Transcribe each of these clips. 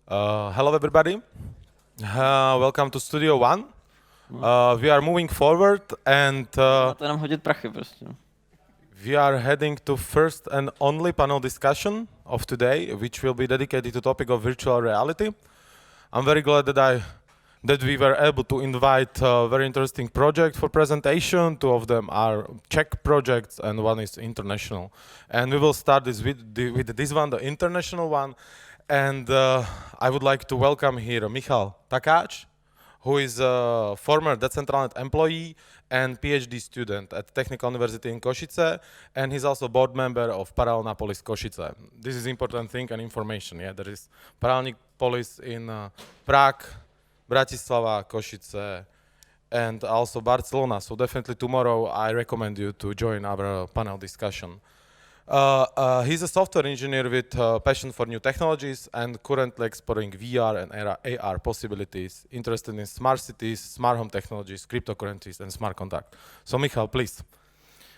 Hello, everybody. Welcome to Studio One. We are moving forward and To jenom hodit prachy prostě. we are heading to first and only panel discussion of today, which will be dedicated to topic of virtual reality. I'm very glad that we were able to invite a very interesting project for presentation. Two of them are Czech projects and one is international. And we will start this with this one, the international one. And I would like to welcome here Michal Takáč, who is a former Decentraland employee and PhD student at Technical University in Košice, and he's also board member of Paralelnapolis Košice. This is important thing and information. Yeah, there is Paralelnapolis in Prague, Bratislava, Košice, and also Barcelona. So definitely tomorrow I recommend you to join our panel discussion. He's a software engineer with passion for new technologies and currently exploring VR and AR possibilities, interested in smart cities, smart home technologies, cryptocurrencies, and smart contract. So Michal, please,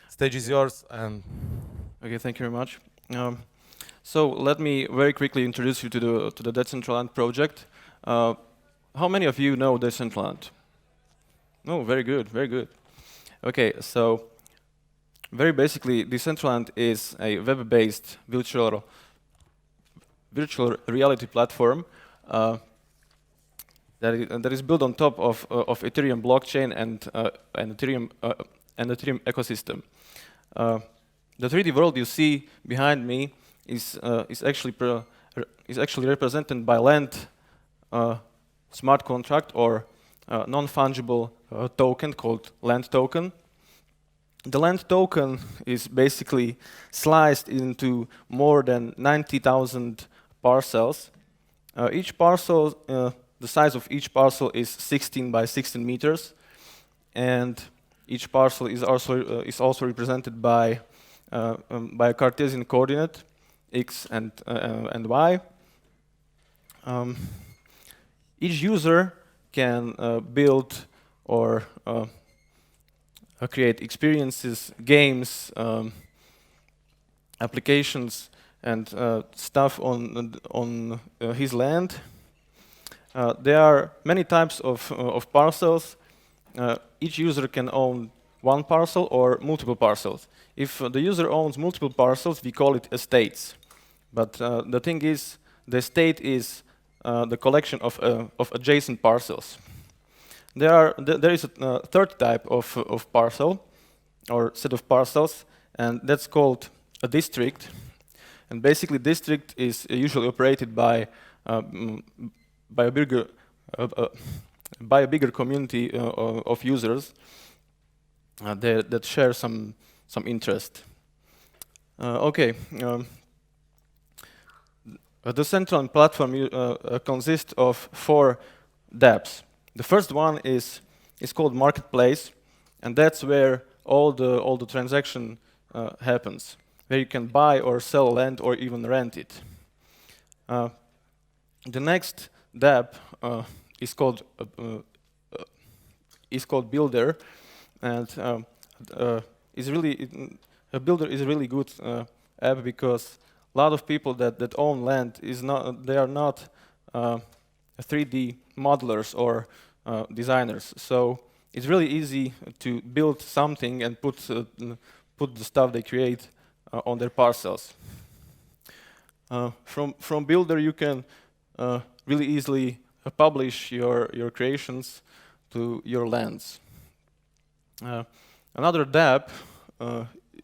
stage is yours. And Okay, thank you very much. So let me very quickly introduce you to the Decentraland project. How many of you know Decentraland? Oh, very good, very good. Okay, so very basically, Decentraland is a web-based virtual reality platform that is built on top of Ethereum Blockchain and Ethereum ecosystem. The 3D world you see behind me is actually represented by Land smart contract or non-fungible token called Land token. The Land token is basically sliced into more than 90,000 parcels. Each parcel, the size of each parcel is 16 by 16 meters, and each parcel is also represented by a Cartesian coordinate, x and y. Each user can build or create experiences, games, applications, and stuff on his land. There are many types of parcels. Each user can own one parcel or multiple parcels. If the user owns multiple parcels, we call it estates. But the thing is, the estate is the collection of adjacent parcels. There is a third type of parcel or set of parcels, and that's called a district. And basically, district is usually operated by a bigger community of users that share some interest. The Decentraland platform consists of 4 dApps. The first one is called Marketplace, and that's where all the transaction happens, where you can buy or sell land or even rent it. The next dApp is called Builder, and a Builder is a really good app because a lot of people that own land they are not 3D modelers or designers, so it's really easy to build something and put the stuff they create on their parcels. From Builder, you can really easily publish your creations to your lands. Another dApp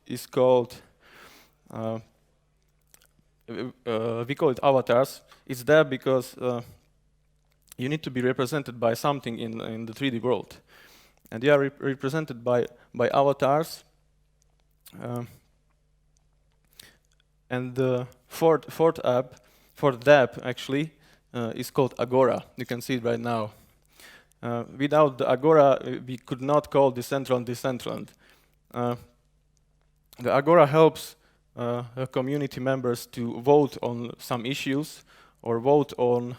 is called we call it Avatars. It's dApp because you need to be represented by something in the 3D world, and they are represented by avatars. And the fourth dApp actually is called Agora. You can see it right now. Without the Agora, we could not call Decentraland. The Agora helps community members to vote on some issues or vote on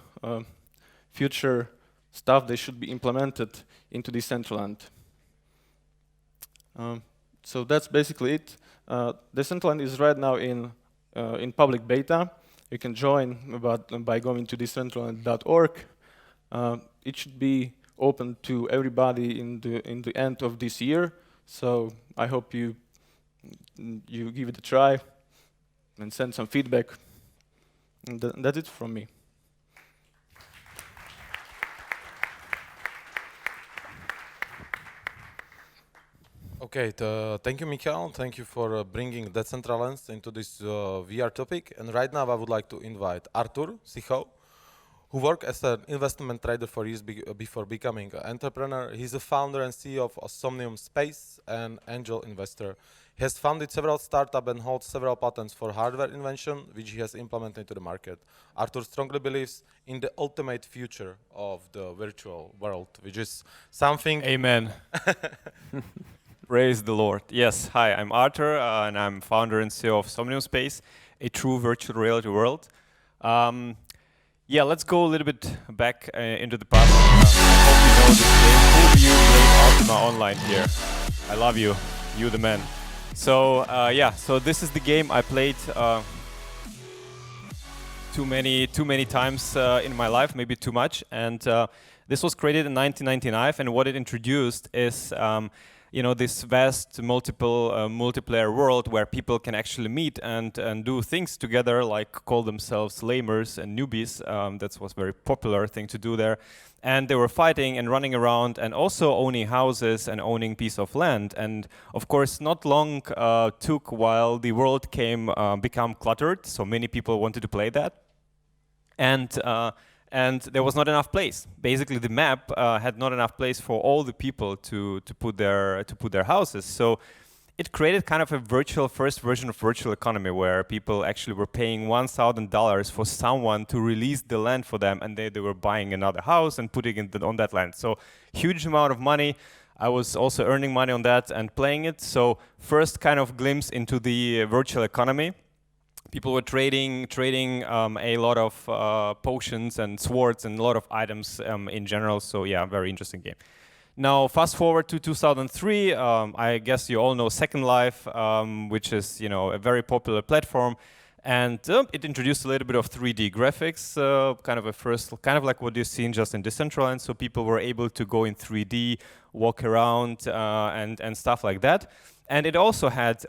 future stuff that should be implemented into Decentraland. So that's basically it. Decentraland is right now in public beta, you can join by going to decentraland.org. It should be open to everybody in the end of this year. So I hope you give it a try and send some feedback. And that's it from me. Okay, thank you, Michal. Thank you for bringing Decentraland into this VR topic. And right now, I would like to invite Artur, Sychov, who worked as an investment trader for years before becoming an entrepreneur. He's the founder and CEO of Somnium Space and angel investor. He has founded several startups and holds several patents for hardware invention, which he has implemented into the market. Artur strongly believes in the ultimate future of the virtual world, which is something... Amen. Praise the Lord. Yes, hi, I'm Artur, and I'm founder and CEO of Somnium Space, a true virtual reality world. Yeah, let's go a little bit back into the past. I hope you know this game. Who of you played Ultima Online here? I love you. You the man. So, yeah, so this is the game I played too many times in my life, maybe too much. And this was created in 1999, and what it introduced is you know, this vast multiplayer world where people can actually meet and do things together, like call themselves lamers and newbies. That was a very popular thing to do there. And they were fighting and running around and also owning houses and owning piece of land. And of course, not long took while the world become cluttered. So many people wanted to play that. And there was not enough place. Basically, the map had not enough place for all the people to put their houses. So it created kind of a first version of virtual economy where people actually were paying $1,000 for someone to release the land for them, and they were buying another house and putting it on that land. So huge amount of money. I was also earning money on that and playing it. So first kind of glimpse into the virtual economy. People were trading a lot of potions and swords and a lot of items in general. So yeah, very interesting game. Now fast forward to 2003. I guess you all know Second Life, which is a very popular platform, and it introduced a little bit of 3D graphics, kind of like what you've seen just in Decentraland. So people were able to go in 3D, walk around, and stuff like that. And it also had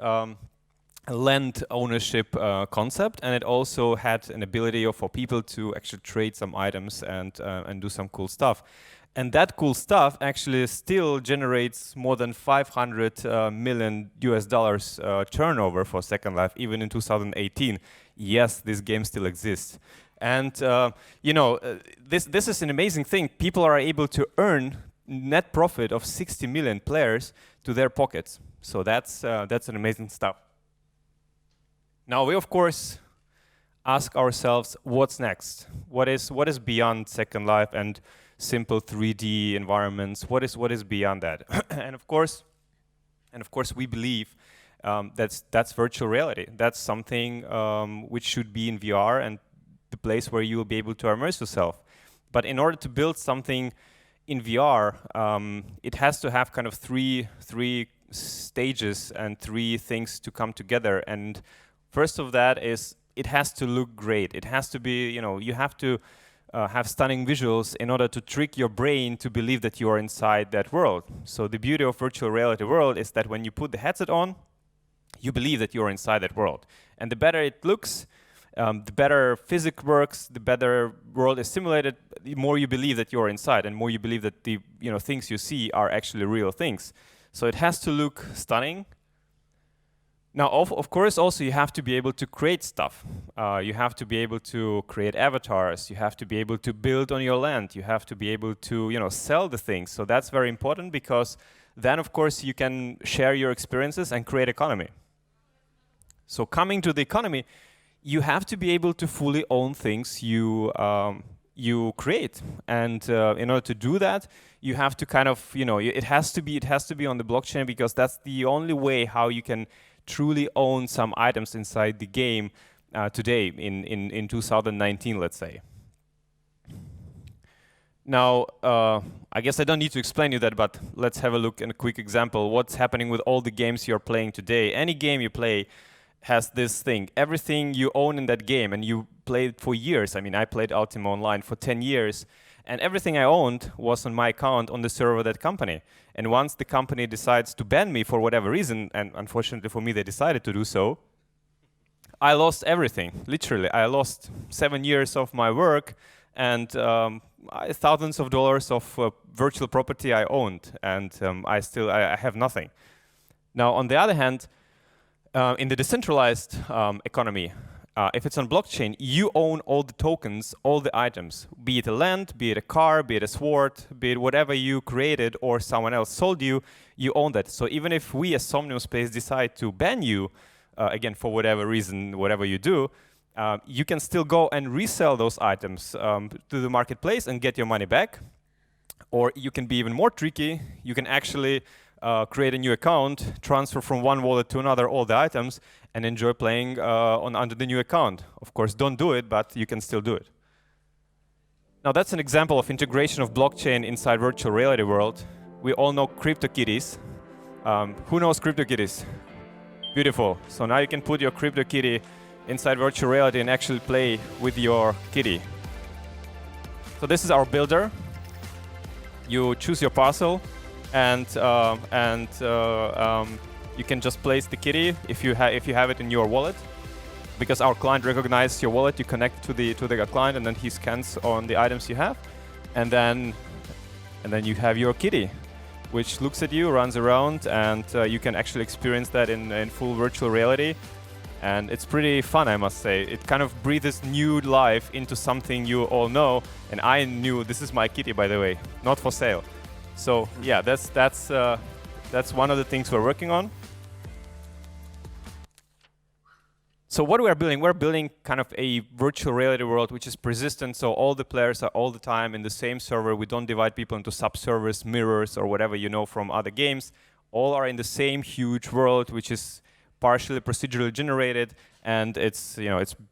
land ownership concept, and it also had an ability for people to actually trade some items and do some cool stuff. And that cool stuff actually still generates more than $500 million turnover for Second Life, even in 2018. Yes, this game still exists. And this is an amazing thing. People are able to earn net profit of 60 million players to their pockets. So that's an amazing stuff. Now we of course ask ourselves, what's next? What is beyond Second Life and simple 3D environments? What is beyond that? and of course we believe that's virtual reality. That's something which should be in VR and the place where you will be able to immerse yourself. But in order to build something in VR, it has to have kind of three stages and three things to come together. And first of that is it has to look great. It has to be, you have to have stunning visuals in order to trick your brain to believe that you are inside that world. So the beauty of virtual reality world is that when you put the headset on, you believe that you're inside that world. And the better it looks, the better physics works, the better world is simulated, the more you believe that you're inside, and more you believe that the things you see are actually real things. So it has to look stunning. Now, of course, also you have to be able to create stuff. You have to be able to create avatars. You have to be able to build on your land. You have to be able to, sell the things. So that's very important because then, of course, you can share your experiences and create economy. So coming to the economy, you have to be able to fully own things you create. And in order to do that, you have to kind of, it has to be on the blockchain because that's the only way how you can truly own some items inside the game today in 2019, let's say. Now, I guess I don't need to explain you that, but let's have a look at a quick example. What's happening with all the games you're playing today? Any game you play has this thing. Everything you own in that game, and you played for years. I mean, I played Ultima Online for 10 years, and everything I owned was on my account on the server of that company. And once the company decides to ban me for whatever reason, and unfortunately for me, they decided to do so, I lost everything, literally. I lost 7 years of my work and thousands of dollars of virtual property I owned, and I have nothing. Now, on the other hand, in the decentralized economy, if it's on blockchain, you own all the tokens, all the items, be it a land, be it a car, be it a sword, be it whatever you created or someone else sold you, you own that. So even if we as Somnium Space decide to ban you, again, for whatever reason, whatever you do, you can still go and resell those items to the marketplace and get your money back. Or you can be even more tricky. You can actually create a new account, transfer from one wallet to another all the items, and enjoy playing under the new account. Of course, don't do it, but you can still do it. Now, that's an example of integration of blockchain inside virtual reality world. We all know CryptoKitties. Who knows CryptoKitties? Beautiful. So now you can put your CryptoKitty inside virtual reality and actually play with your kitty. So this is our builder. You choose your parcel, and you can just place the kitty if you have it in your wallet. Because our client recognizes your wallet, you connect to the client, and then he scans on the items you have, and then you have your kitty, which looks at you, runs around, and you can actually experience that in full virtual reality. And it's pretty fun, I must say. It kind of breathes new life into something you all know. And I knew this is my kitty, by the way, not for sale. So yeah, that's one of the things we're working on. So what we're building kind of a virtual reality world which is persistent. So all the players are all the time in the same server. We don't divide people into sub-servers, mirrors, or whatever you know from other games. All are in the same huge world, which is partially procedurally generated, and it's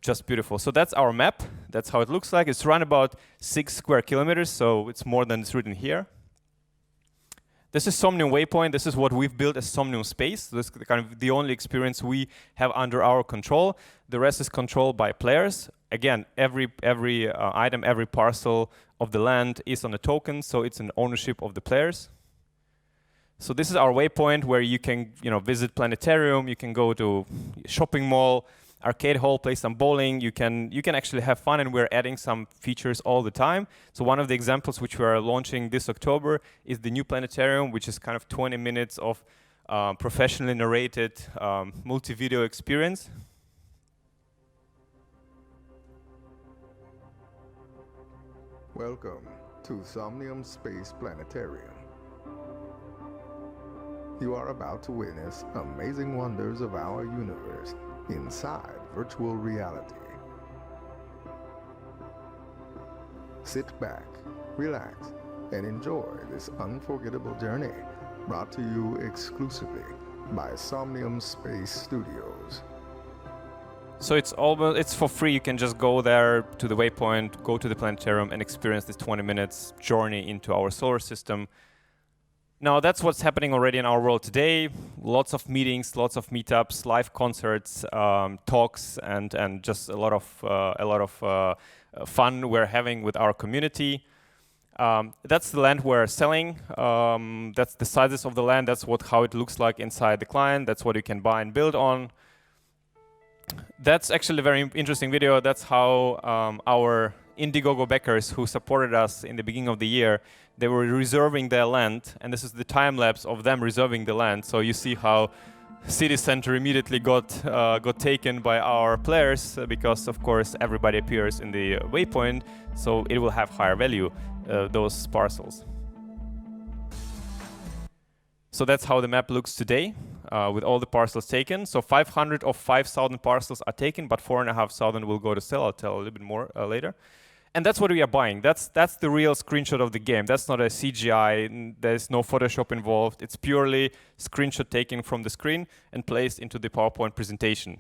just beautiful. So that's our map. That's how it looks like. It's around about 6 square kilometers, so it's more than it's written here. This is Somnium Waypoint. This is what we've built as Somnium Space. This is kind of the only experience we have under our control. The rest is controlled by players. Again, every item, every parcel of the land is on a token, so it's an ownership of the players. So this is our waypoint where you can visit planetarium, you can go to shopping mall, arcade hall, play some bowling. You can actually have fun, and we're adding some features all the time. So one of the examples which we are launching this October is the new planetarium, which is kind of 20 minutes of professionally narrated multi-video experience. Welcome to Somnium Space Planetarium. You are about to witness amazing wonders of our universe inside virtual reality. Sit back, relax, and enjoy this unforgettable journey brought to you exclusively by Somnium Space Studios. So it's for free. You can just go there to the waypoint, go to the planetarium, and experience this 20 minutes journey into our solar system. Now, that's what's happening already in our world today. Lots of meetings, lots of meetups, live concerts, talks, and just a lot of fun we're having with our community. That's the land we're selling. That's the sizes of the land. That's how it looks like inside the client. That's what you can buy and build on. That's actually a very interesting video. That's how our Indiegogo backers who supported us in the beginning of the year, they were reserving their land, and this is the time lapse of them reserving the land. So you see how city center immediately got taken by our players because, of course, everybody appears in the waypoint, so it will have higher value, those parcels. So that's how the map looks today, with all the parcels taken. So 500 of 5,000 parcels are taken, but 4,500 will go to sell. I'll tell a little bit more later. And that's what we are buying. That's the real screenshot of the game. That's not a CGI. There's no Photoshop involved. It's purely screenshot taken from the screen and placed into the PowerPoint presentation.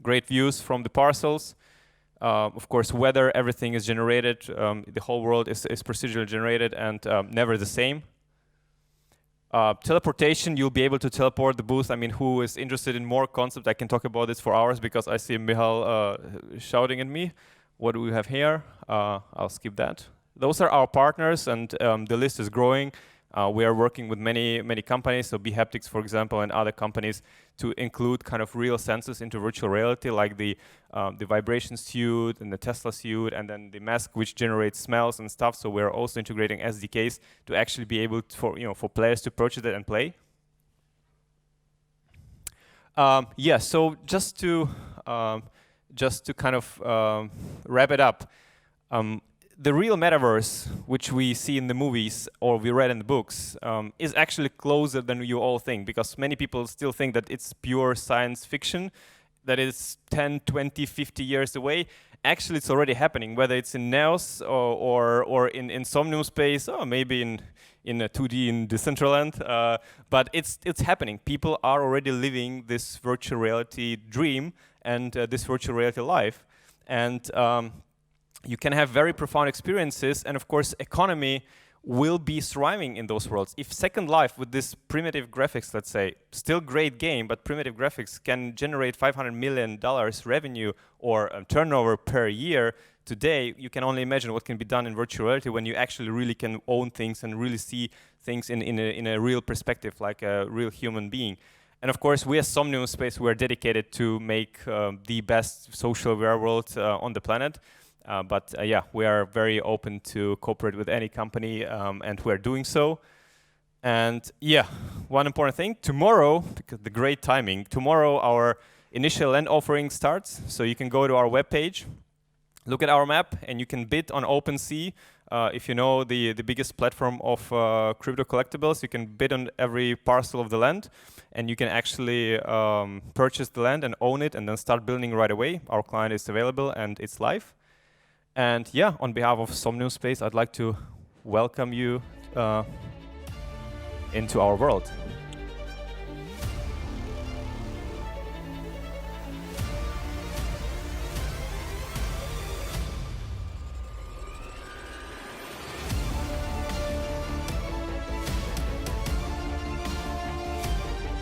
Great views from the parcels. Of course, weather, everything is generated. The whole world is procedurally generated and never the same. Teleportation, you'll be able to teleport the booth. I mean, who is interested in more concept? I can talk about this for hours because I see Michal shouting at me. What do we have here? I'll skip that. Those are our partners, and the list is growing. We are working with many companies, so Behaptics, for example, and other companies, to include kind of real senses into virtual reality, like the vibration suit and the Tesla suit, and then the mask which generates smells and stuff. So we're also integrating SDKs to actually be able to, for players to purchase it and play. Yeah. So just to kind of wrap it up. The real metaverse, which we see in the movies or we read in the books, is actually closer than you all think, because many people still think that it's pure science fiction, that is 10, 20, 50 years away. Actually, it's already happening, whether it's in Neos or in Somnium space, or maybe in a 2D in Decentraland. But it's happening. People are already living this virtual reality dream and this virtual reality life. And you can have very profound experiences, and of course, economy will be thriving in those worlds. If Second Life, with this primitive graphics, let's say, still great game, but primitive graphics, can generate $500 million revenue or turnover per year today, you can only imagine what can be done in virtual reality when you actually really can own things and really see things in a real perspective, like a real human being. And of course, we as Somnium Space, we are dedicated to make the best social VR world on the planet. But yeah, we are very open to cooperate with any company, and we are doing so. And yeah, one important thing, tomorrow, because the great timing, tomorrow our initial land offering starts. So you can go to our webpage, look at our map, and you can bid on OpenSea. If you know the biggest platform of crypto collectibles, you can bid on every parcel of the land, and you can actually purchase the land and own it and then start building right away. Our client is available and it's live. And yeah, on behalf of Somnium Space, I'd like to welcome you into our world.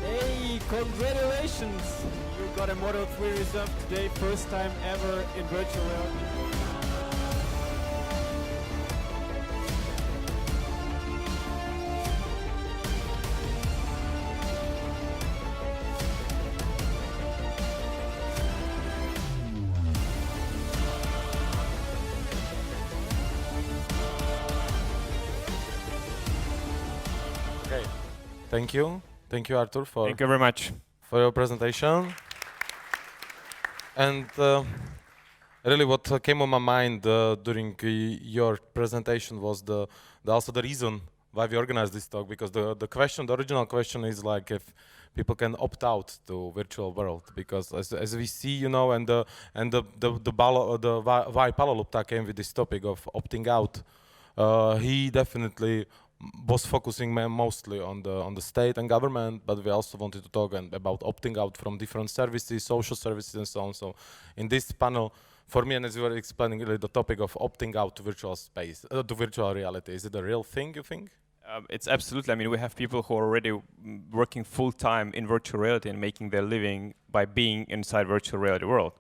Hey, congratulations! You got a Model 3 reserve today, first time ever in virtual reality. Thank you, Artur, Thank you very much for your presentation. And really, what came on my mind during your presentation was also the reason why we organized this talk. Because the original question is like if people can opt out to virtual world. Because as we see, and why Palo Lupta came with this topic of opting out, he definitely was focusing mostly on the state and government, but we also wanted to talk about opting out from different services, social services, and so on. So, in this panel, for me, and as you were explaining, really the topic of opting out to virtual space, to virtual reality, is it a real thing, you think? It's absolutely. I mean, we have people who are already working full time in virtual reality and making their living by being inside virtual reality world.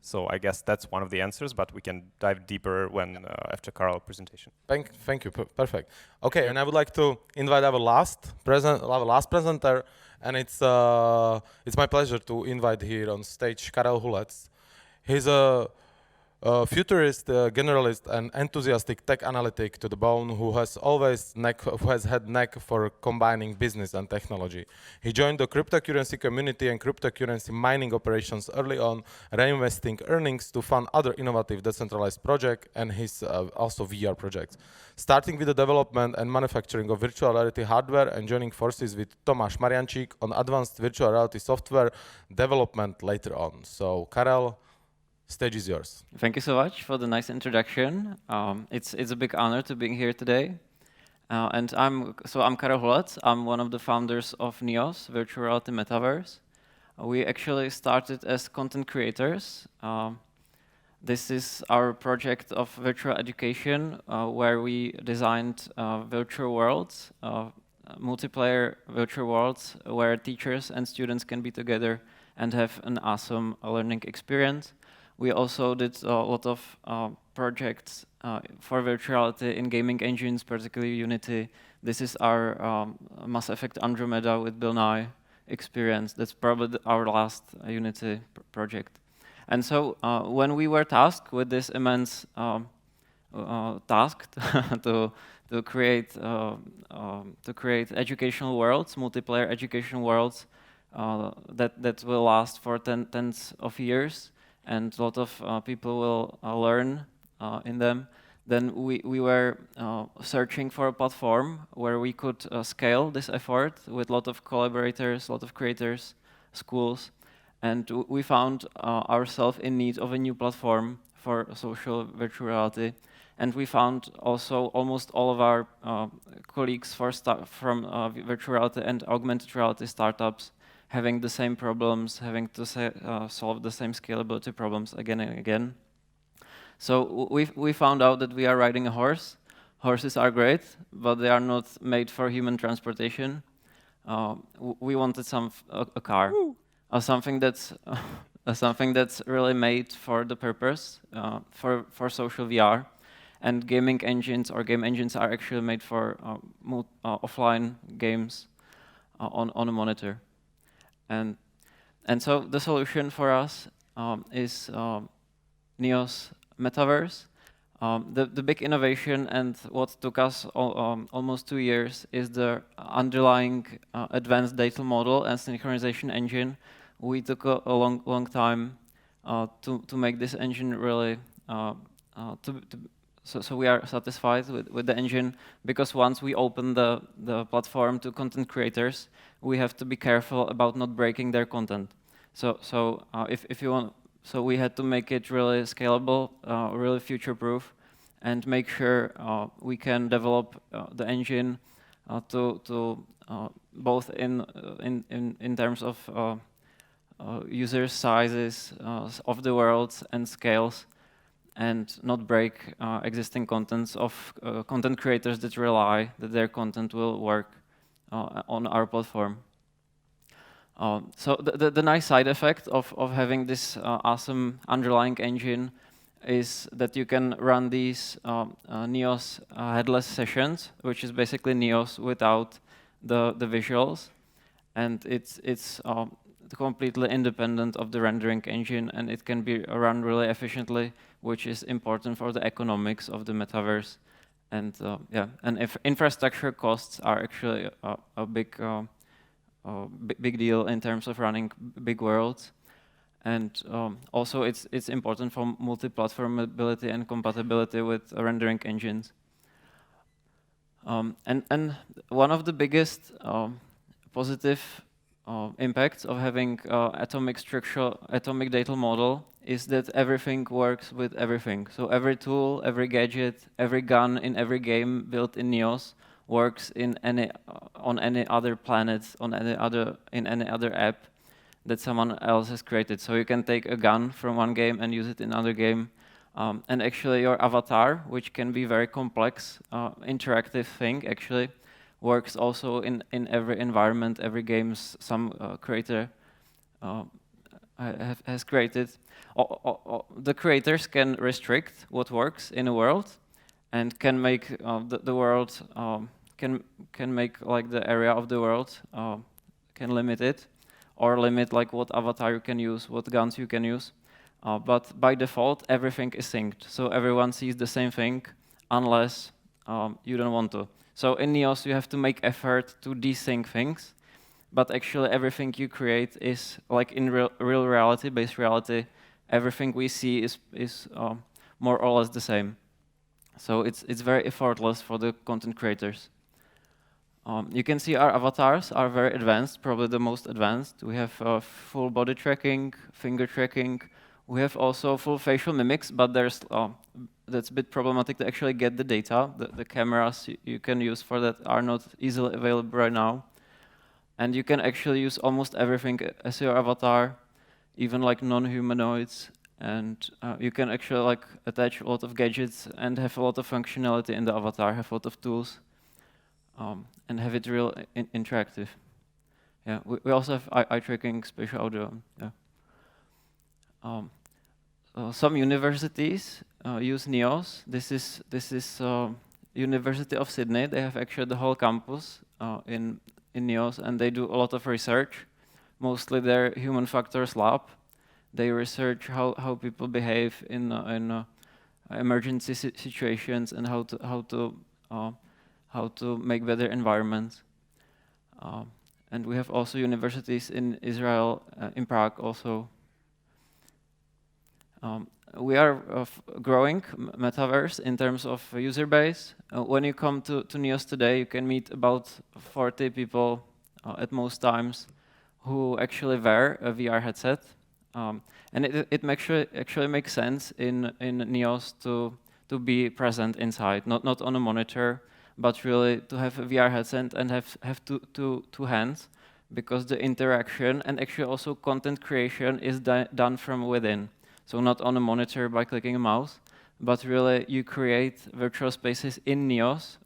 So I guess that's one of the answers, but we can dive deeper when after Karel's presentation. Thank you. Perfect. Okay, and I would like to invite our last presenter, and it's my pleasure to invite here on stage Karel Hulec. He's a futurist, generalist, and enthusiastic tech analytic to the bone who has had knack for combining business and technology. He joined the cryptocurrency community and cryptocurrency mining operations early on, reinvesting earnings to fund other innovative decentralized projects and his also VR projects. Starting with the development and manufacturing of virtual reality hardware and joining forces with Tomáš Mariančík on advanced virtual reality software development later on. So, Karel, stage is yours. Thank you so much for the nice introduction. It's a big honor to be here today. And I'm Karel Hulec. I'm one of the founders of Neos, Virtual Reality Metaverse. We actually started as content creators. This is our project of virtual education, where we designed virtual worlds multiplayer virtual worlds where teachers and students can be together and have an awesome learning experience. We also did a lot of projects for virtuality in gaming engines, particularly Unity. This is our Mass Effect Andromeda with Bill Nye experience. That's probably our last Unity project. And so when we were tasked with this immense task to create educational worlds, multiplayer educational worlds that will last for tens of years, and a lot of people will learn in them, then we were searching for a platform where we could scale this effort with a lot of collaborators, a lot of creators, schools, and we found ourselves in need of a new platform for social virtual reality. And we found also almost all of our colleagues from virtual reality and augmented reality startups having the same problems, having to solve the same scalability problems again and again. So we found out that we are riding a horse. Horses are great, but they are not made for human transportation. We wanted a car, something that's really made for the purpose, for social VR. And gaming engines or game engines are actually made for offline games on a monitor. And so the solution for us is Neos Metaverse. The big innovation and what took us almost 2 years is the underlying advanced data model and synchronization engine. We took a long time to make this engine really So we are satisfied with the engine, because once we open the platform to content creators, we have to be careful about not breaking their content. So if you want, so we had to make it really scalable, really future-proof, and make sure we can develop the engine to both in terms of user sizes of the worlds and scales, and not break existing contents of content creators that rely that their content will work on our platform. So the nice side effect of having this awesome underlying engine is that you can run these Neos headless sessions, which is basically Neos without the visuals, and it's completely independent of the rendering engine, and it can be run really efficiently, which is important for the economics of the metaverse. And and if infrastructure costs are actually a big deal in terms of running big worlds, and also it's important for multi-platformability and compatibility with rendering engines. And one of the biggest positive impacts of having atomic data model is that everything works with everything. So every tool, every gadget, every gun in every game built in Neos works on any other planet, in any other app that someone else has created. So you can take a gun from one game and use it in another game. And actually your avatar, which can be very complex, interactive thing, actually works also in every environment, every game some creator has created. The creators can restrict what works in a world, and can make the world can make like the area of the world can limit it, or limit like what avatar you can use, what guns you can use. But by default, everything is synced, so everyone sees the same thing, unless you don't want to. So in Neos, you have to make effort to desync things, but actually everything you create is like in real reality, base reality. Everything we see is more or less the same. So it's very effortless for the content creators. You can see our avatars are very advanced, probably the most advanced. We have full body tracking, finger tracking. We have also full facial mimics, but there's that's a bit problematic to actually get the data. The cameras you can use for that are not easily available right now. And you can actually use almost everything as your avatar, even like non-humanoids. And you can actually like attach a lot of gadgets and have a lot of functionality in the avatar, have a lot of tools. and have it real interactive. Yeah, we also have eye tracking, spatial audio. Yeah. Some universities use NEOS. This is University of Sydney. They have actually the whole campus in NEOS, and they do a lot of research. Mostly their human factors lab. They research how people behave in emergency situations and how to make better environments. And we have also universities in Israel, in Prague also. We are growing metaverse in terms of user base. When you come to NEOS today, you can meet about 40 people at most times who actually wear a VR headset. And it actually makes sense in NEOS to be present inside, not on a monitor, but really to have a VR headset and have two hands, because the interaction and actually also content creation is done from within. So not on a monitor by clicking a mouse, but really you create virtual spaces in NEOS,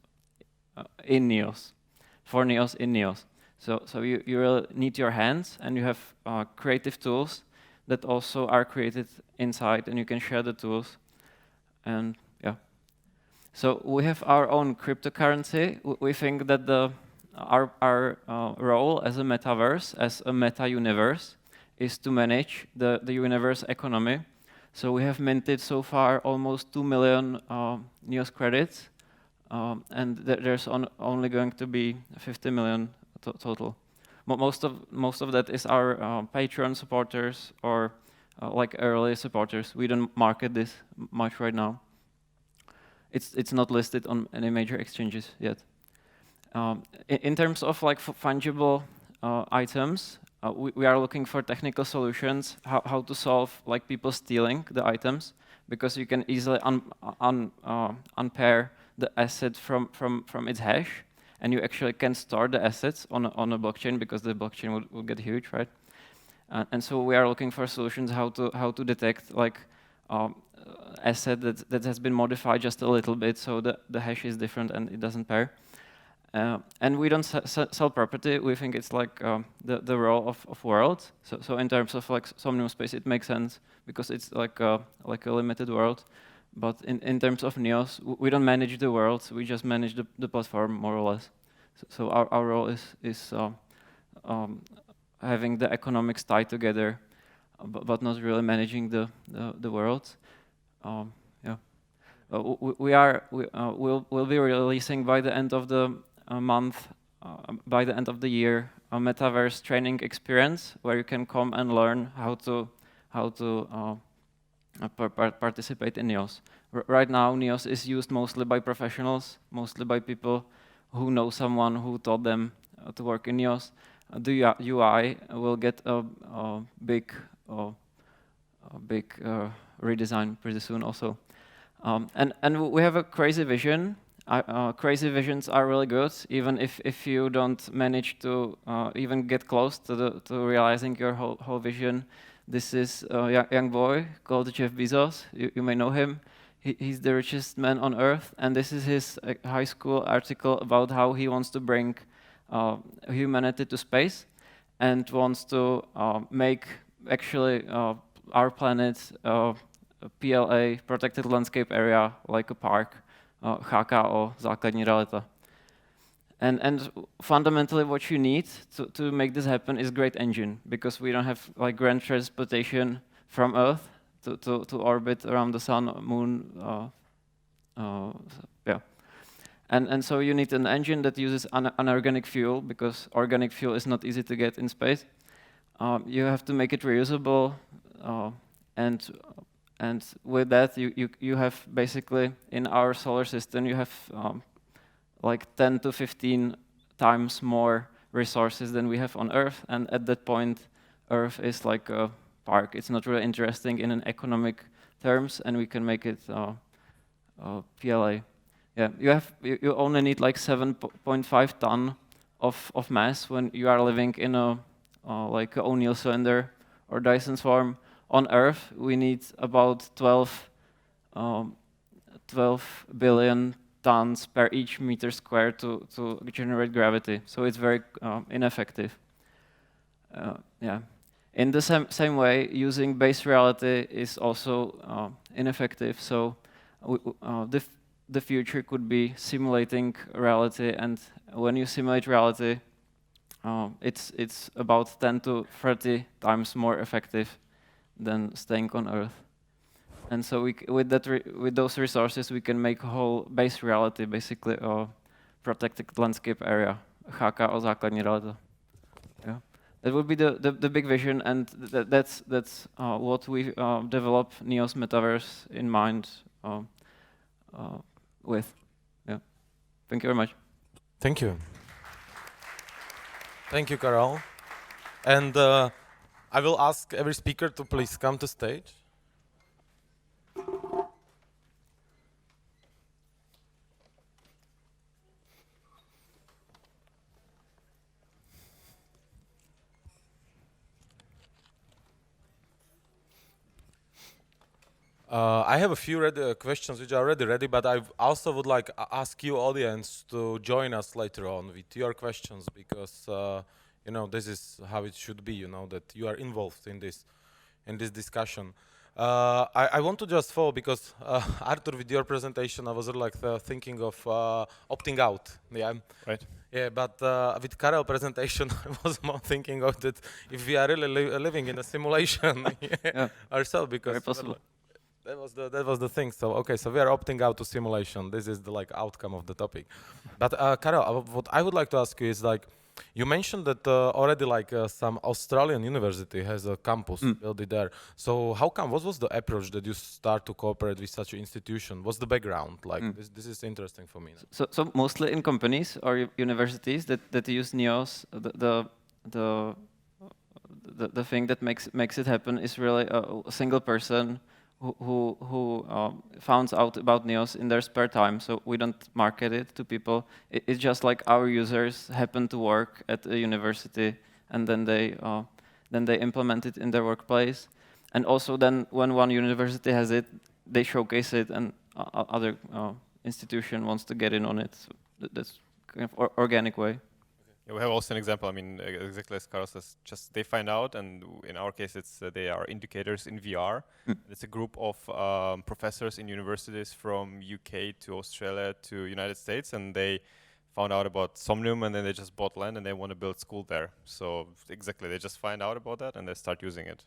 for NEOS in NEOS. So you really need your hands, and you have creative tools that also are created inside, and you can share the tools. And yeah. So we have our own cryptocurrency. We think that our role as a metaverse, as a meta-universe, is to manage the universe economy. So we have minted so far almost 2 million NEOS credits, and there's only going to be 50 million total. Most of that is our Patreon supporters or like early supporters. We don't market this much right now. It's not listed on any major exchanges yet. In terms of like fungible items, we are looking for technical solutions, how to solve like people stealing the items, because you can easily unpair the asset from its hash, and you actually can store the assets on a blockchain, because the blockchain will get huge, right? And so we are looking for solutions how to detect like asset that has been modified just a little bit, so the hash is different and it doesn't pair. And we don't sell property. We think it's like the role of world. So in terms of like Somnium space, it makes sense because it's like a limited world. But in terms of NEOS, we don't manage the world. We just manage the platform more or less. So our role is having the economics tied together, but not really managing the world. Yeah. We'll be releasing by the end of the month, by the end of the year, a metaverse training experience where you can come and learn how to participate in NEOS. Right now, NEOS is used mostly by professionals, mostly by people who know someone who taught them to work in NEOS. The UI will get a big redesign pretty soon also. And we have a crazy vision. Crazy visions are really good, even if you don't manage to even get close to realizing your whole vision. This is a young boy called Jeff Bezos. You may know him. He's the richest man on earth, and this is his high school article about how he wants to bring humanity to space and wants to make actually our planet a PLA, protected landscape area, like a park, HKO, základní realita. And fundamentally what you need to make this happen is great engine, because we don't have like grand transportation from Earth to orbit around the sun, moon, yeah. And so you need an engine that uses unorganic fuel, because organic fuel is not easy to get in space. You have to make it reusable, and with that you have basically in our solar system you have like 10 to 15 times more resources than we have on Earth, and at that point Earth is like a park. It's not really interesting in an economic terms, and we can make it PLA. Yeah, you only need like 7.5 ton of mass when you are living in a like a O'Neill cylinder or Dyson swarm. On Earth, we need about 12 billion tons per each meter square to generate gravity. So it's very ineffective. Yeah. In the same way, using base reality is also ineffective. So the future could be simulating reality, and when you simulate reality, it's about 10 to 30 times more effective than staying on Earth. And so with those resources, we can make a whole base reality, basically a protected landscape area, cháka o základní realita. Yeah. That would be the big vision, and that's what we develop Neos Metaverse in mind with. Yeah. Thank you very much. Thank you. Thank you, Karel. And I will ask every speaker to please come to stage. I have a few questions which are already ready, but I also would like to ask you, audience, to join us later on with your questions, because you know, this is how it should be. You know, that you are involved in this discussion. I want to just follow, because Artur, with your presentation, I was like thinking of opting out. Yeah. Right. Yeah, but with Karel presentation, I was more thinking of that if we are really living in a simulation ourselves, because Very possible. that was the thing. So okay, so we are opting out to simulation. This is the like outcome of the topic. But Karel, what I would like to ask you is, like, you mentioned that already like some Australian university has a campus built there. So how come? What was the approach that you start to cooperate with such an institution? What's the background? Like this is interesting for me. So mostly in companies or universities that use Neos, the thing that makes it happen is really a single person who found out about Neos in their spare time. So we don't market it to people. It's just like our users happen to work at a university, and then they implement it in their workplace. And also then when one university has it, they showcase it, and other institution wants to get in on it. So that's kind of organic way. Yeah, we have also an example. I mean, exactly as Karel says, just they find out, and in our case, it's they are indicators in VR. It's a group of professors in universities from UK to Australia to United States, and they found out about Somnium, and then they just bought land, and they want to build school there. So exactly, they just find out about that, and they start using it.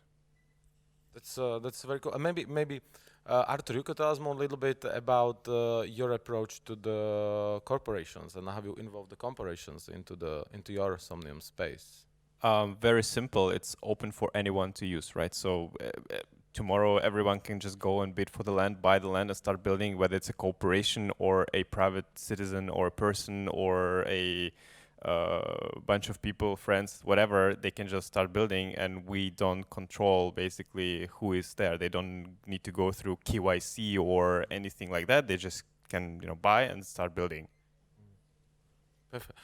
That's very cool. Maybe Artur, you could tell us more a little bit about your approach to the corporations and how you involve the corporations into your Somnium space. Very simple. It's open for anyone to use, right? So tomorrow, everyone can just go and bid for the land, buy the land, and start building. Whether it's a corporation or a private citizen or a person or a bunch of people, friends, whatever, they can just start building, and we don't control basically who is there. They don't need to go through KYC or anything like that. They just can, buy and start building. Perfect.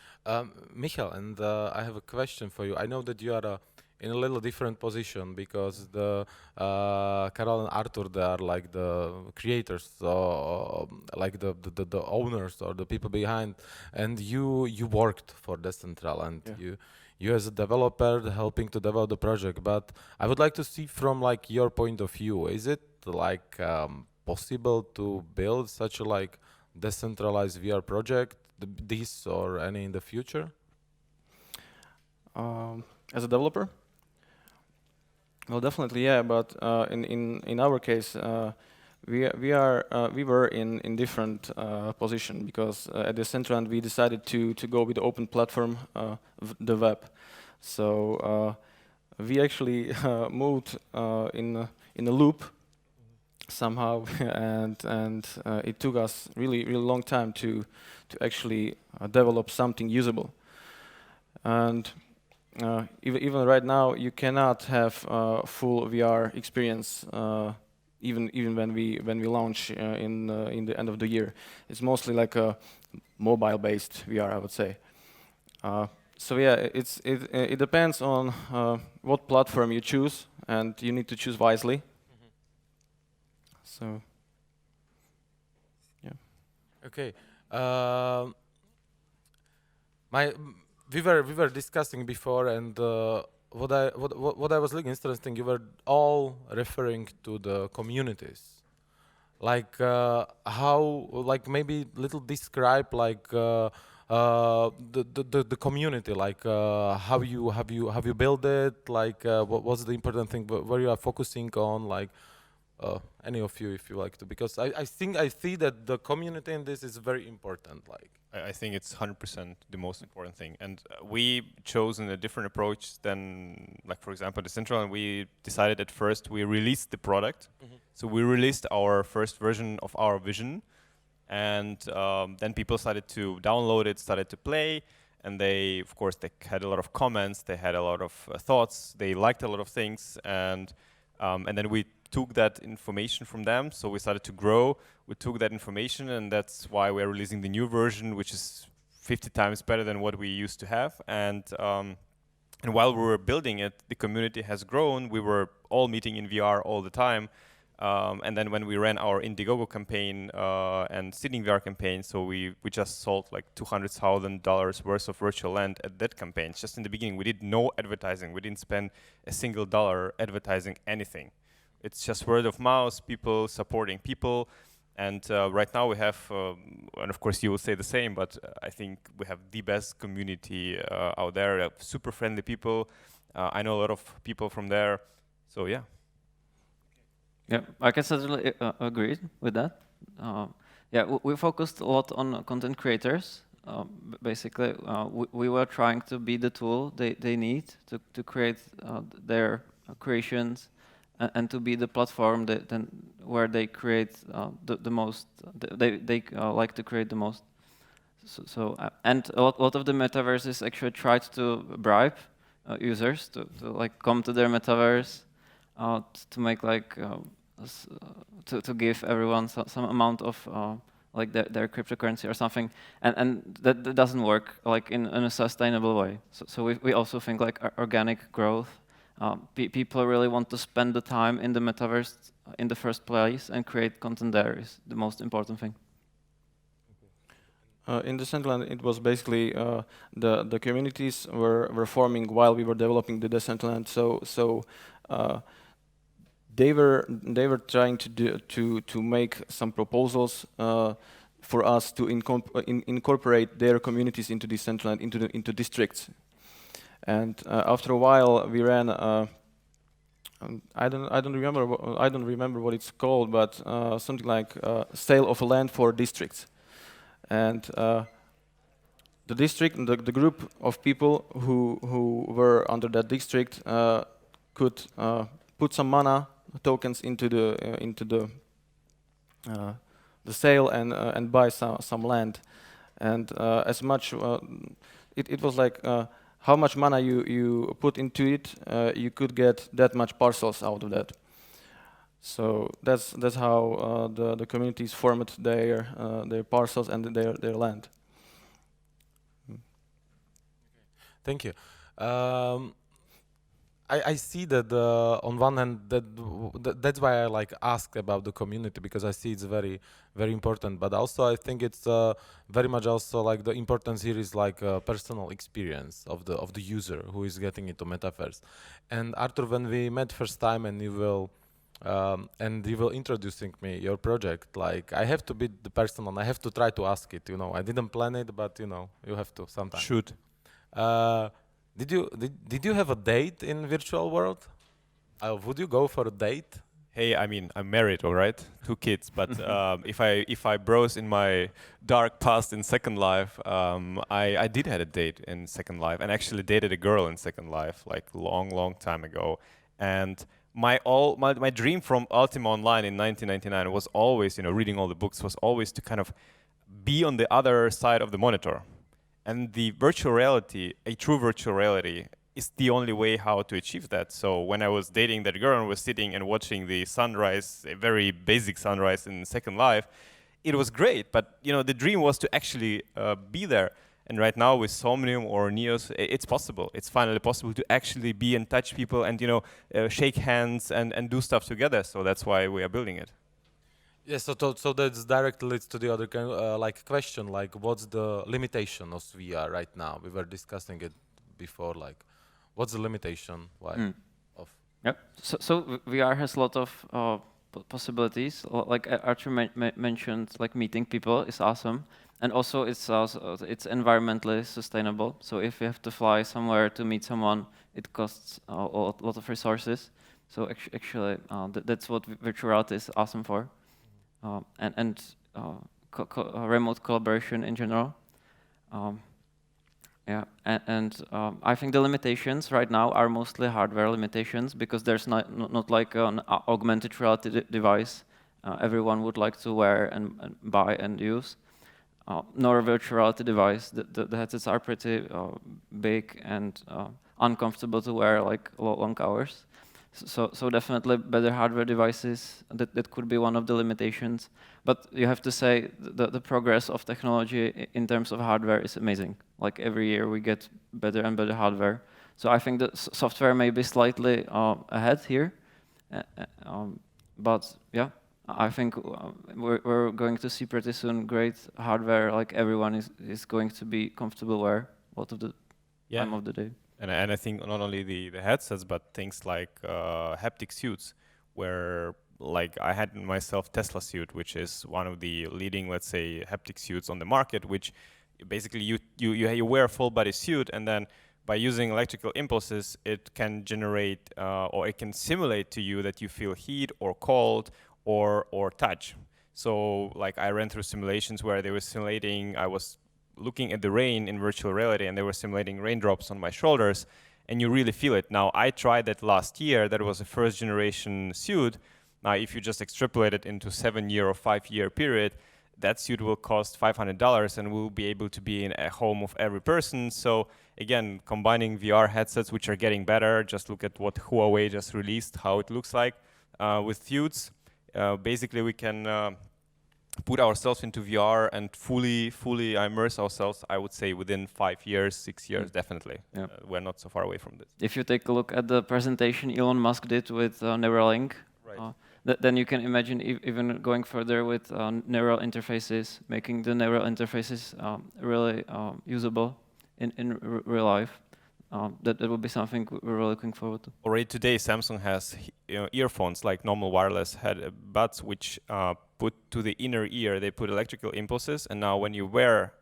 Michal, and I have a question for you. I know that you are in a little different position, because the Karel and Artur, they are like the creators, like the owners or the people behind, and you worked for Decentraland. Yeah. You as a developer helping to develop the project. But I would like to see from like your point of view, is it like possible to build such a like decentralized VR project, this or any in the future? As a developer? Well, definitely, yeah. But in our case, we were in different position, because at Decentraland we decided to go with the open platform, the web. So we actually moved in a loop somehow, and it took us really long time to actually develop something usable. And even right now, you cannot have full VR experience, even when we launch in the end of the year. It's mostly like a mobile-based VR, I would say. So yeah, it depends on what platform you choose, and you need to choose wisely. So yeah. Okay. Uh, my we were discussing before, and what I was looking interesting. You were all referring to the communities, like how, like maybe little describe like the community, like how you have you built it, like what was the important thing where you are focusing on, like any of you if you like to, because I think I see that the community in this is very important, like. I think it's 100% the most important thing. And we chosen a different approach than, like, for example, Decentraland. We decided at first we released the product. So we released our first version of our vision. And then people started to download it, started to play. And they, of course, they had a lot of comments. They had a lot of thoughts. They liked a lot of things. And then we took that information from them, so we started to grow. We took that information, and that's why we're releasing the new version, which is 50 times better than what we used to have. And while we were building it, the community has grown. We were all meeting in VR all the time. And then when we ran our Indiegogo campaign and Sydney VR campaign, so we just sold like $200,000 worth of virtual land at that campaign. Just in the beginning, we did no advertising. We didn't spend a single dollar advertising anything. It's just word of mouth, people supporting people. And right now we have, and of course you will say the same, but I think we have the best community out there, super friendly people. I know a lot of people from there, so yeah. Yeah, I can certainly agree with that. Yeah, we focused a lot on content creators. Basically, we were trying to be the tool they need to create their creations, and to be the platform where they create the most. They like to create the most. And a lot of the metaverses actually tried to bribe users to like come to their metaverse, to make like to give everyone some amount of like their cryptocurrency or something, and that doesn't work like in a sustainable way. So we also think like organic growth. People really want to spend the time in the metaverse in the first place and create content there is the most important thing. In Decentraland, it was basically the communities were forming while we were developing the Decentraland. So they were trying to make some proposals for us to incorporate their communities into Decentraland, into districts. And after a while, we ran. I don't remember what it's called, but something like sale of land for districts. And the district, the group of people who were under that district could put some mana tokens into the sale and buy some land. And as much it was like. How much mana you put into it, you could get that much parcels out of that. So that's how the communities formed their parcels and their land. Thank you. I see that on one hand that's why I like ask about the community, because I see it's very very important, but also I think it's very much also like the importance here is like personal experience of the user who is getting into metaverse. And Artur, when we met first time and you will introducing me your project, like I have to be the person and I have to try to ask it, you know. I didn't plan it, but you know, you have to sometimes. Should. Did you have a date in virtual world? Would you go for a date? Hey, I mean, I'm married, all right, 2 kids. But if I browse in my dark past in Second Life, I did had a date in Second Life, and actually dated a girl in Second Life, like long time ago. And my dream from Ultima Online in 1999 was always, you know, reading all the books, was always to kind of be on the other side of the monitor. And the virtual reality, a true virtual reality, is the only way how to achieve that. So when I was dating that girl and was sitting and watching the sunrise, a very basic sunrise in Second Life, it was great. But you know, the dream was to actually be there. And right now with Somnium or Neos, it's possible. It's finally possible to actually be and touch people and, you know, shake hands and do stuff together. So that's why we are building it. Yes, so that's directly leads to the other like question, like what's the limitation of VR right now? We were discussing it before, like what's the limitation of? Yep. So VR has a lot of possibilities. Like Artur mentioned, like meeting people is awesome, and also it's environmentally sustainable. So if you have to fly somewhere to meet someone, it costs a lot of resources. So actually, that's what virtual reality is awesome for, and remote collaboration in general. Yeah, and I think the limitations right now are mostly hardware limitations because there's not like an augmented reality device everyone would like to wear and buy and use, nor a virtual reality device. The headsets are pretty big and uncomfortable to wear like long hours. So definitely better hardware devices, that could be one of the limitations. But you have to say the progress of technology in terms of hardware is amazing. Like every year we get better and better hardware. So I think the software may be slightly ahead here. But yeah, I think we're going to see pretty soon great hardware, like everyone is going to be comfortable wear a lot of the time of the day. And I think not only the headsets, but things like haptic suits, where like I had myself Tesla suit, which is one of the leading, let's say, haptic suits on the market, which basically you wear a full body suit, and then by using electrical impulses, it can generate or it can simulate to you that you feel heat or cold or touch. So like I ran through simulations where they were simulating, I was looking at the rain in virtual reality, and they were simulating raindrops on my shoulders, and you really feel it. Now, I tried that last year. That was a first generation suit. Now, if you just extrapolate it into 7-year or 5-year period, that suit will cost $500 and will be able to be in a home of every person. So again, combining VR headsets, which are getting better, just look at what Huawei just released, how it looks like with suits. Basically, we can put ourselves into VR and fully immerse ourselves, I would say, within 5 years, 6 years, definitely. Yeah. We're not so far away from this. If you take a look at the presentation Elon Musk did with Neuralink, then you can imagine even going further with neural interfaces, making the neural interfaces really usable in real life. That would be something we're really looking forward to. Already today, Samsung has earphones, like normal wireless buds, which put to the inner ear, they put electrical impulses, and now when you wear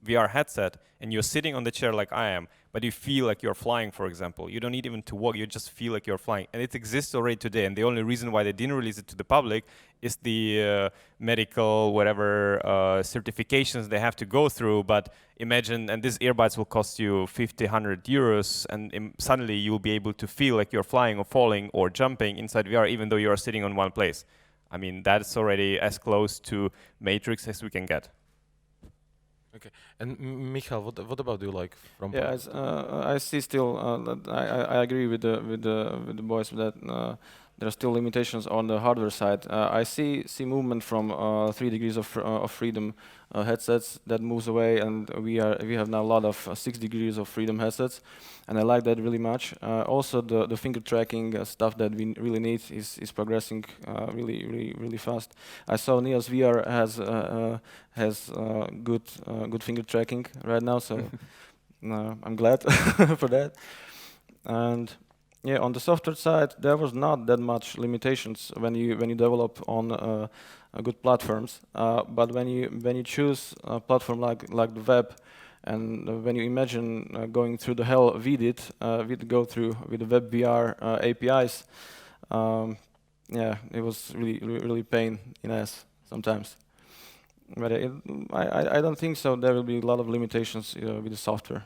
VR headset and you're sitting on the chair like I am, but you feel like you're flying, for example, you don't need even to walk, you just feel like you're flying. And it exists already today, and the only reason why they didn't release it to the public is the medical, whatever, certifications they have to go through. But imagine, and these earbuds will cost you 50, 100 euros, and suddenly you'll be able to feel like you're flying or falling or jumping inside VR, even though you're sitting on one place. I mean, that's already as close to Matrix as we can get. Okay, and Michal, what about you, like from? Yeah, I see still. I agree with the boys that there are still limitations on the hardware side. I see movement from 3 degrees of freedom headsets that moves away, and we have now a lot of 6 degrees of freedom headsets, and I like that really much. Also, the finger tracking stuff that we really need is progressing really fast. I saw Neos VR has good finger tracking right now, so I'm glad for that. And yeah, on the software side, there was not that much limitations when you develop on good platforms. But when you choose a platform like the web, and when you imagine going through the hell we did go through with the web VR APIs, yeah, it was really pain in ass sometimes. But I don't think so. There will be a lot of limitations with the software.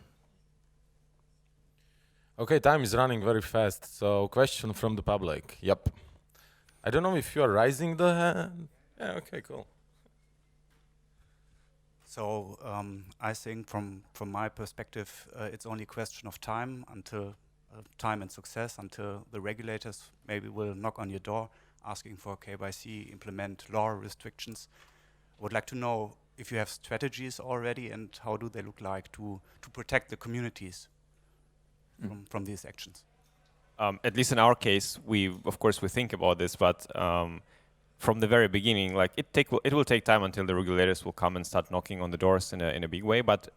Okay, time is running very fast. So, question from the public. Yep. I don't know if you are raising the hand. Yeah. Okay. Cool. So I think from my perspective, it's only a question of time until time and success until the regulators maybe will knock on your door asking for KYC, implement law restrictions. I would like to know if you have strategies already and how do they look like to protect the communities from these actions. At least in our case, of course we think about this, but from the very beginning, like it will take time until the regulators will come and start knocking on the doors in a big way. But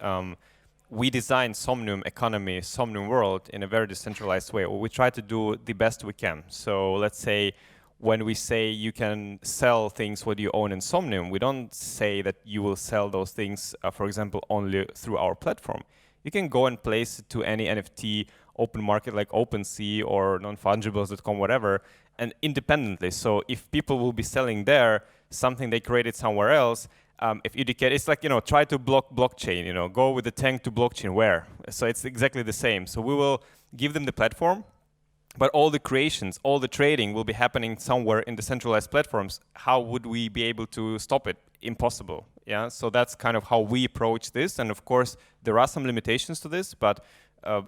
we design Somnium economy, Somnium world in a very decentralized way. We try to do the best we can. So let's say when we say you can sell things what you own in Somnium, we don't say that you will sell those things, for example, only through our platform. You can go and place it to any NFT open market like OpenSea or nonfungibles.com, whatever, and independently. So if people will be selling there something they created somewhere else, if educate, it's like, try to block blockchain, go with the tank to blockchain where? So it's exactly the same. So we will give them the platform, but all the creations, all the trading will be happening somewhere in decentralized platforms. How would we be able to stop it? Impossible. Yeah. So that's kind of how we approach this. And of course, there are some limitations to this, but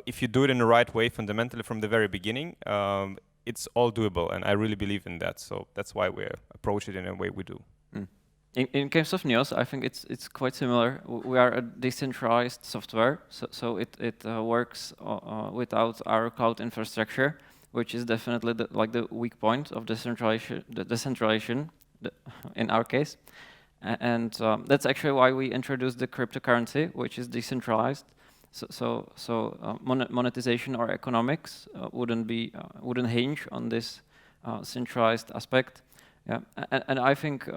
if you do it in the right way, fundamentally from the very beginning, it's all doable. And I really believe in that. So that's why we approach it in a way we do. In case of Neos, I think it's quite similar. We are a decentralized software, so it works without our cloud infrastructure, which is definitely the weak point of decentralization, in our case. And that's actually why we introduced the cryptocurrency, which is decentralized. So monetization or economics wouldn't hinge on this centralized aspect. Yeah, and I think.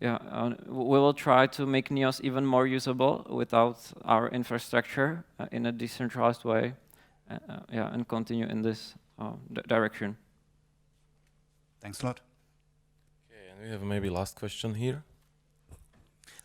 We will try to make Neos even more usable without our infrastructure in a decentralized way, and continue in this direction. Thanks a lot. Okay, and we have maybe last question here.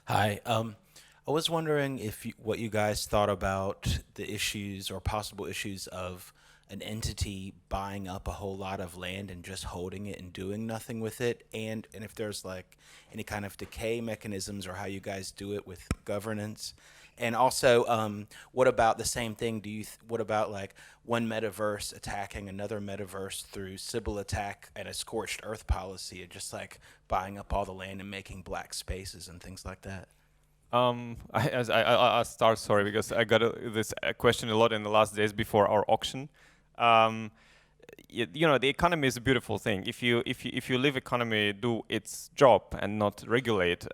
Hi, I was wondering what you guys thought about the issues or possible issues of an entity buying up a whole lot of land and just holding it and doing nothing with it, and if there's like any kind of decay mechanisms or how you guys do it with governance. And also, what about the same thing? What about like one metaverse attacking another metaverse through Sybil attack and a scorched earth policy, and just like buying up all the land and making black spaces and things like that? I'll start, sorry, because I got this question a lot in the last days before our auction. The economy is a beautiful thing. If you leave economy do its job and not regulate,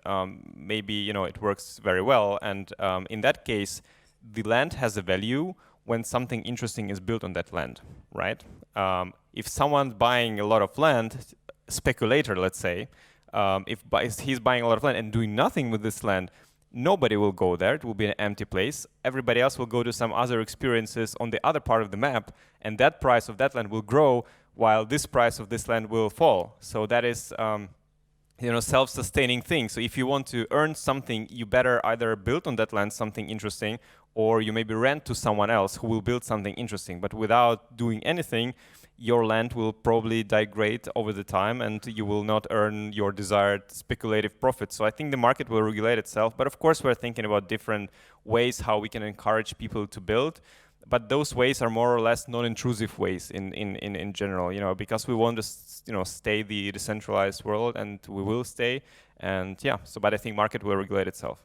maybe it works very well. And in that case, the land has a value when something interesting is built on that land, right? If someone's buying a lot of land, speculator, let's say, if he's buying a lot of land and doing nothing with this land, nobody will go there. It will be an empty place. Everybody else will go to some other experiences on the other part of the map, and that price of that land will grow while this price of this land will fall. So that is self-sustaining thing. So if you want to earn something, you better either build on that land something interesting, or you maybe rent to someone else who will build something interesting. But without doing anything, your land will probably degrade over the time, and you will not earn your desired speculative profit. So I think the market will regulate itself. But of course, we're thinking about different ways how we can encourage people to build. But those ways are more or less non-intrusive ways in general, because we want to stay the decentralized world, and we will stay. And but I think market will regulate itself.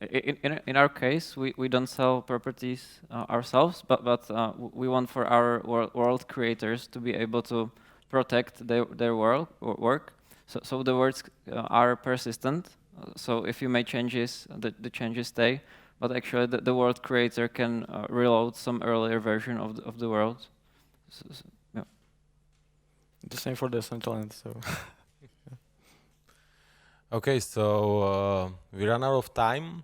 In our case, we don't sell properties ourselves, but we want for our world creators to be able to protect their work. So the words are persistent. So if you make changes, the changes stay. But actually, the world creator can reload some earlier version of the world. The same for Decentraland. So. Okay, so we ran out of time,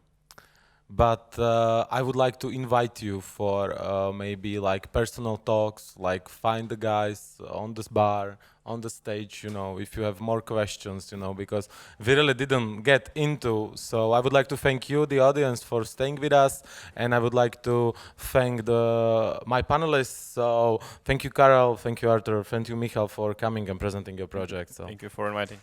but I would like to invite you for maybe like personal talks, like find the guys on this bar, on the stage, if you have more questions, because we really didn't get into. So I would like to thank you, the audience, for staying with us, and I would like to thank my panelists. So thank you, Karel, thank you, Artur, thank you, Michal, for coming and presenting your project. So thank you for inviting.